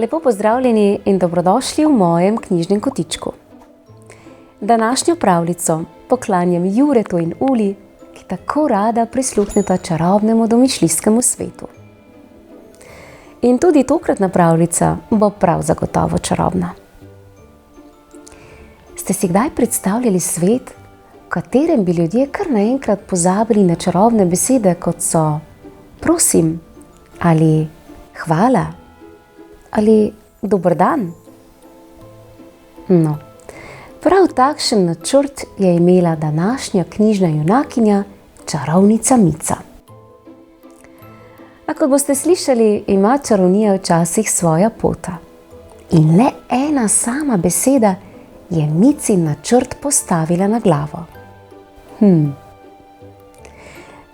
Lepo pozdravljeni in dobrodošli v mojem knjižnem kotičku. Današnjo pravljico poklanjam Juretu in Uli, ki tako rada prisluhneta čarobnemu domišljijskemu svetu. In tudi tokratna pravljica bo prav zagotovo čarobna. Ste si kdaj predstavljali svet, v katerem bi ljudje kar naenkrat pozabili na čarobne besede, kot so prosim ali hvala ali dober dan? No, prav takšen načrt je imela današnja knjižna junakinja, čarovnica Mica. A kot boste slišali, ima čarovnija včasih svoja pota. In le ena sama beseda je Micin načrt postavila na glavo.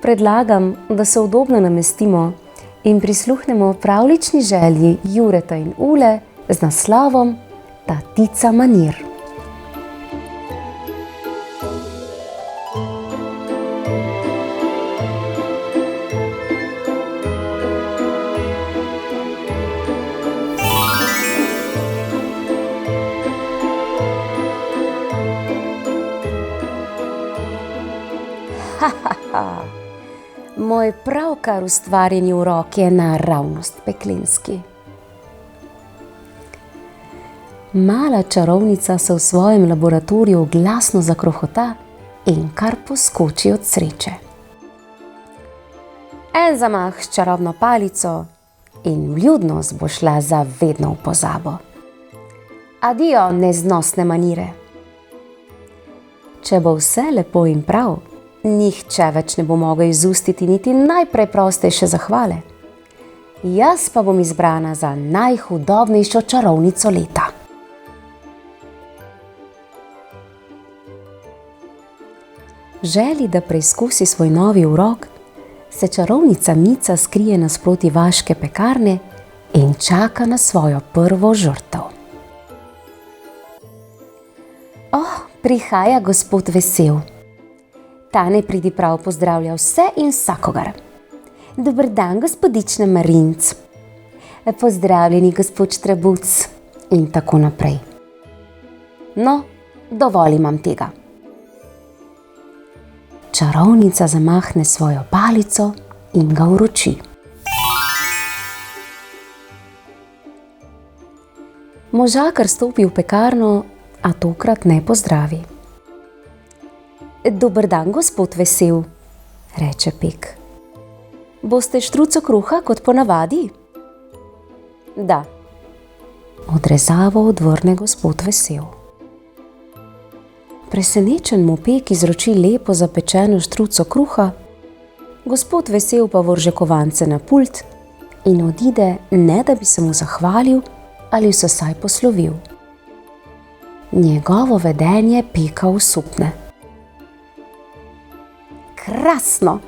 Predlagam, da se udobno namestimo in prisluhnemo pravljični želji Jureta in Ule z naslovom Tatica Manir. Moj pravkar ustvarjeni urok je naravnost peklenski. Mala čarovnica se v svojem laboratoriju glasno zakrohota in kar poskoči od sreče. En zamah s čarobno palico in vljudnost bo šla za vedno v pozabo. Adijo, neznosne manire. Če bo vse lepo in prav, nihče več ne bo mogel izustiti niti najpreprostejše zahvale. Jaz pa bom izbrana za najhudobnejšo čarovnico leta. Želi, da preizkusi svoj novi urok, se čarovnica Mica skrije nasproti vaške pekarne in čaka na svojo prvo žrtev. Prihaja gospod Vesel. Tane pridiprav pozdravlja vse in vsakogar. Dober dan, gospodična Marinc. Pozdravljeni, gospod Štrebuc. In tako naprej. No, dovolj imam tega. Čarovnica zamahne svojo palico in ga vroči. Možakar stopi v pekarno, a tokrat ne pozdravi. Dober dan, gospod Vesel, reče Pek. Boste štruco kruha kot ponavadi? Da, odrezavo odvrne gospod Vesel. Presenečen mu Pek izroči lepo zapečeno štruco kruha, gospod Vesel pa vrže kovance na pult in odide, ne da bi se mu zahvalil ali se vsaj poslovil. Njegovo vedenje Peka osupne. Krasno,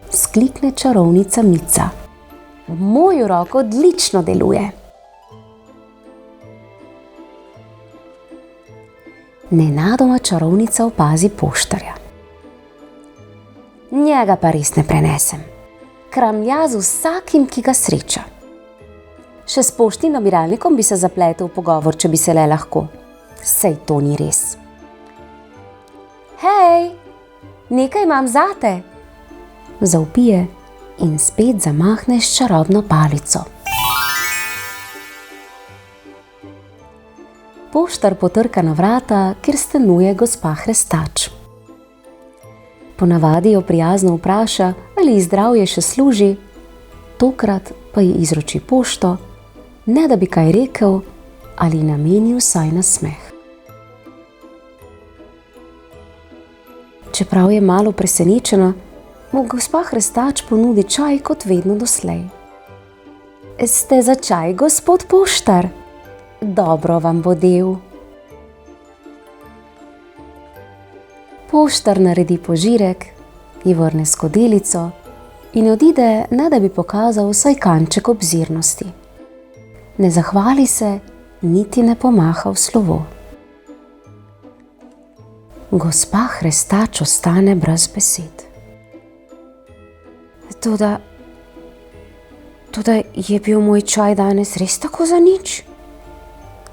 vzklikne čarovnica Mica. Moj urok odlično deluje. Nenadoma čarovnica opazi poštarja. Njega pa res ne prenesem. Kramlja z vsakim, ki ga sreča. Še s poštnim nabiralnikom bi se zapletel v pogovor, če bi se le lahko. Sej to ni res. Hej! Nekaj imam zate, zavpije in spet zamahne s čarobno palico. Poštar potrka na vrata, kjer stanuje gospa Hrestač. Ponavadi jo prijazno vpraša, ali ji zdravje še služi, tokrat pa ji izroči pošto, ne da bi kaj rekel ali namenil vsaj nasmeh. Čeprav je malo presenečena, mu gospa Hrestač ponudi čaj kot vedno doslej. Ste za čaj, gospod poštar? Dobro vam bo del. Poštar naredi požirek ji vrne skodelico in odide, ne da bi pokazal vsaj kanček obzirnosti. Ne zahvali se, niti ne pomaha v slovo. Gospa Hrestač ostane brez besed. Toda je bil moj čaj danes res tako zanič?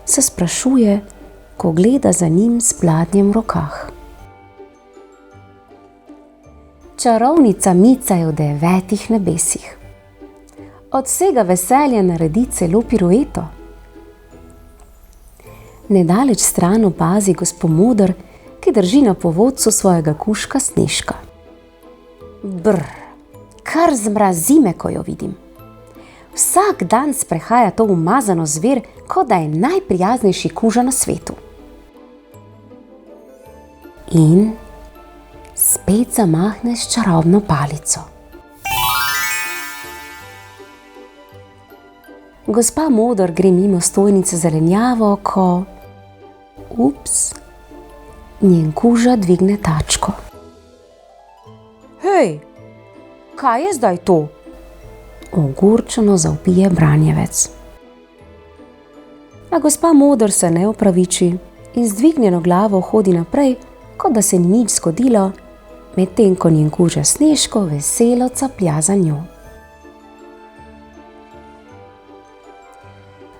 Se sprašuje, ko gleda za njim s pladnjem v rokah. Čarovnica Mica je v 9 nebesih. Od vsega veselja naredi celo pirueto. Nedaleč stran opazi gospo Moder, ki drži na povodcu svojega kužka Snežka. Brr, kar zmrazi me, ko jo vidim. Vsak dan sprehaja to umazano zver, kot da je najprijaznejši kuža na svetu. In spet zamahne s čarobno palico. Gospa Moder gre mimo stojnice zelenjavo, ko njen kuža dvigne tačko. Hej, kaj je zdaj to? Ogorčeno zavpije branjevec. A gospa Moder se ne opraviči in z dvignjeno glavo hodi naprej, kot da se ni nič zgodilo, medtem ko njen kuža Snežko veselo caplja za njo.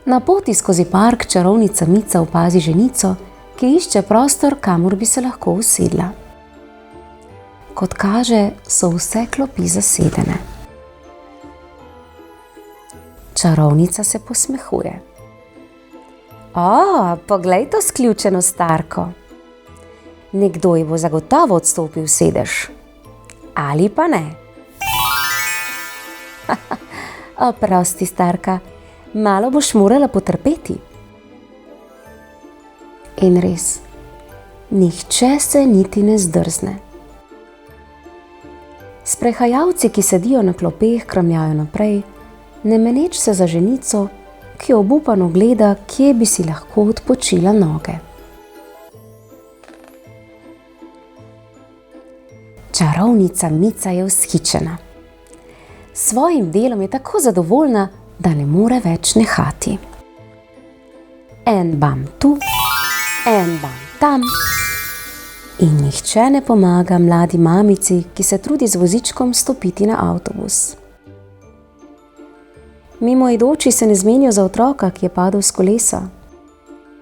Na poti skozi park čarovnica Mica opazi ženico, ki išče prostor, kamor bi se lahko usedla. Kot kaže, so vse klopi zasedene. Čarovnica se posmehuje. Poglej to sključeno starko. Nekdo ji bo zagotovo odstopil sedež. Ali pa ne. Oprosti, starka, malo boš morala potrpeti. In res, nihče se niti ne zdrzne. Sprehajalci, ki sedijo na klopeh, kramljajo naprej, ne meneč se za ženico, ki obupano gleda, kje bi si lahko odpočila noge. Čarovnica Mica je vzhičena. S svojim delom je tako zadovoljna, da ne more več nehati. En bam tu, en bam tam in nihče ne pomaga mladi mamici, ki se trudi z vozičkom stopiti na avtobus. Mimoidoči se ne zmenijo za otroka, ki je padel s kolesa.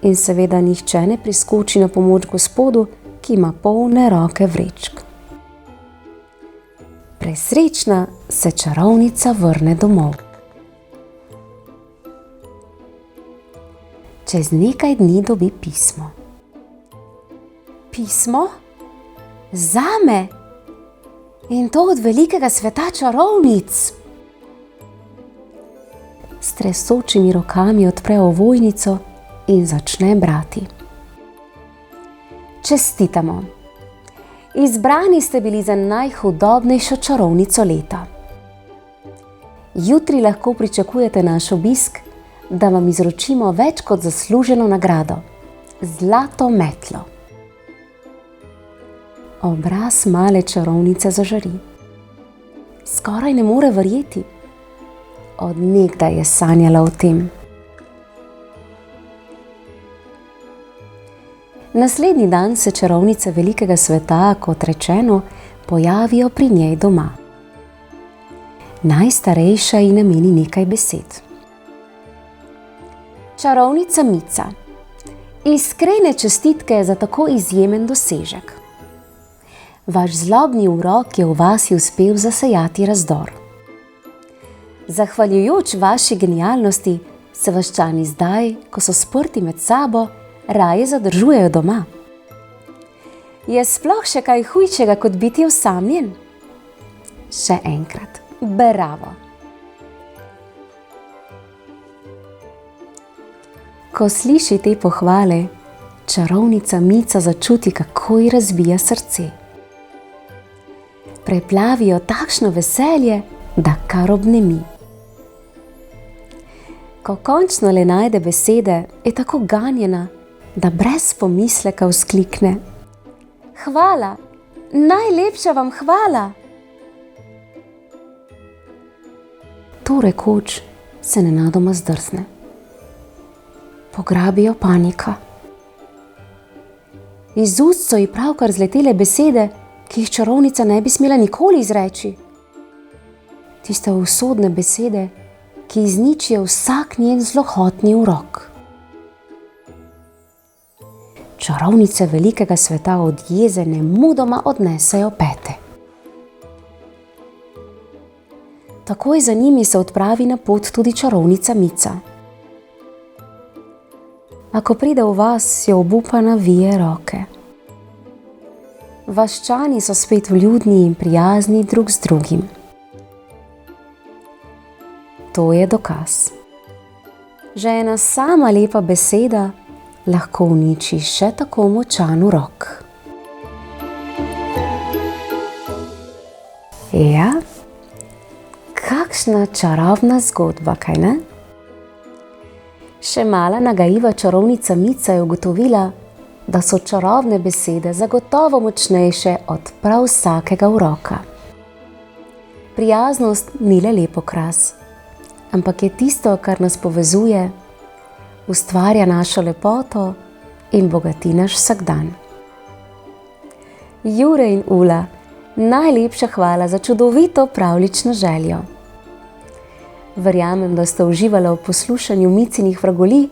In seveda nihče ne priskoči na pomoč gospodu, ki ima polne roke vrečk. Presrečna se čarovnica vrne domov. Čez nekaj dni dobi pismo. Pismo? Zame? In to od velikega sveta čarovnic? S tresočimi rokami odpre ovojnico in začne brati. Čestitamo! Izbrani ste bili za najhudobnejšo čarovnico leta. Jutri lahko pričakujete naš obisk, da vam izročimo več kot zasluženo nagrado – zlato metlo. Obraz male čarovnice zažari. Skoraj ne more verjeti. Od nekdaj je sanjala o tem. Naslednji dan se čarovnice velikega sveta, kot rečeno, pojavijo pri njej doma. Najstarejša ji nameni nekaj besed. Čarovnica Mica, iskrene čestitke za tako izjemen dosežek. Vaš zlobni urok je v vasi uspel zasejati razdor. Zahvaljujoč vaši genialnosti se vaščani zdaj, ko so sprti med sabo, raje zadržujejo doma. Je sploh še kaj hujšega, kot biti osamljen? Še enkrat, bravo! Ko sliši te pohvale, čarovnica Mica začuti, kako ji razbija srce. Preplavijo takšno veselje, da kar obnemi. Ko končno le najde besede, je tako ganjena, da brez pomisleka vzklikne: Hvala, najlepša vam hvala! to rekoč, se nenadoma zdrsne. Pograbijo panika. Iz ust so ji pravkar zletele besede, ki jih čarovnica ne bi smela nikoli izreči. Tiste usodne besede, ki izničijo vsak njen zlohotni urok. Čarovnice velikega sveta od jeze nemudoma odnesejo pete. Takoj za njimi se odpravi na pot tudi čarovnica Mica. A ko pride v vas, jo obupana vije roke. Vaščani so spet vljudni in prijazni drug z drugim. To je dokaz. Že ena sama lepa beseda lahko uniči še tako močan urok. Ja, kakšna čarobna zgodba, kaj ne? Še mala nagajiva čarovnica Mica je ugotovila, da so čarobne besede zagotovo močnejše od prav vsakega uroka. Prijaznost ni le lep okras, ampak je tisto, kar nas povezuje, ustvarja našo lepoto in bogati naš vsakdan. Jure in Ula, najlepša hvala za čudovito pravljično željo. Verjamem, da ste uživala v poslušanju Micinih vragolij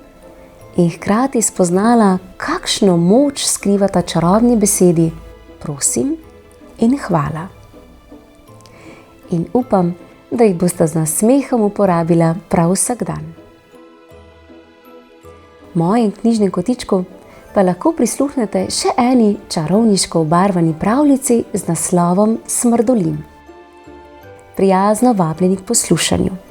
in hkrati spoznala, kakšno moč skrivata čarobni besedi prosim in hvala. In upam, da jih boste z nasmehom uporabila prav vsak dan. V mojem knjižnem kotičku pa lahko prisluhnete še eni čarovniško obarvani pravljici z naslovom Smrdolin. Prijazno vabljeni k poslušanju.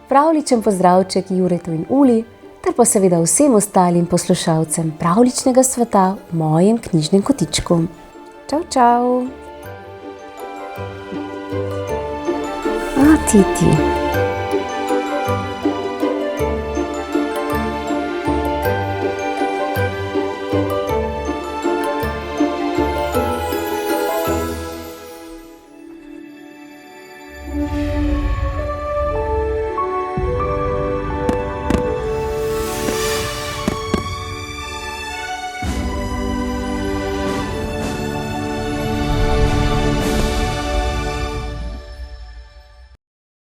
Pravličen pozdravček Juretu in Uli, ter pa seveda vsem ostalim poslušalcem pravličnega sveta v mojem knjižnem kotičku. Čau, čau! A, Titi.